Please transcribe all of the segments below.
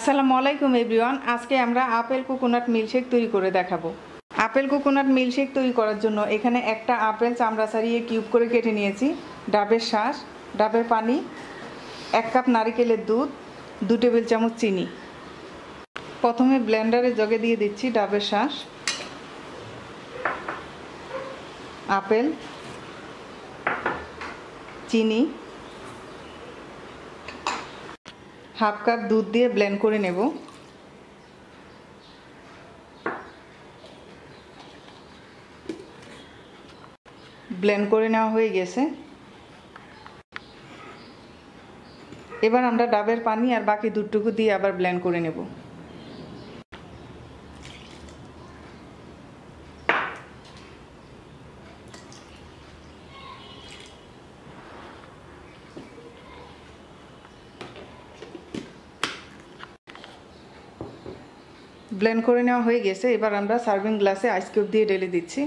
আসসালামু আলাইকুম এভরিওয়ান। আজকে আমরা আপেল কোকোনাট মিল্কশেক তৈরি করে দেখাবো। আপেল কোকোনাট মিল্কশেক তৈরি করার জন্য এখানে একটা আপেল চামড়া ছাড়িয়ে কিউব করে কেটে নিয়েছি, ডাবের শাঁস, ডাবের পানি, 1 কাপ নারিকেলের দুধ, 2 টেবিল চামচ চিনি। প্রথমে ব্লেন্ডারে জগে দিয়ে দিচ্ছি ডাবের শাঁস, আপেল, চিনি, 1/2 কাপ দুধ দিয়ে ব্লেন্ড করে নেব। ব্লেন্ড করে নেওয়া হয়ে গেছে। এবার আমরা ডাবের পানি আর বাকি দুধটুকু দিয়ে আবার ব্লেন্ড করে নেব। ব্লেন্ড করে নেওয়া হয়ে গেছে। এবার আমরা সার্ভিং গ্লাসে আইস কিউব দিয়ে ঢেলে দিচ্ছি।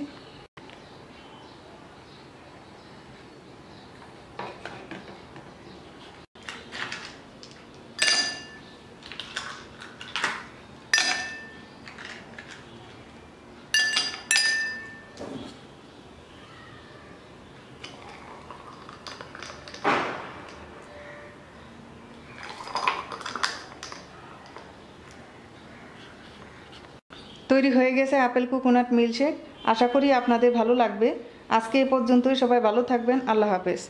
তৈরি হয়ে গেছে আপেল কোকোনাট মিল্কশেক। আশা করি আপনাদের ভালো লাগবে। আজকে এ পর্যন্তই। সবাই ভালো থাকবেন। আল্লাহ হাফেজ।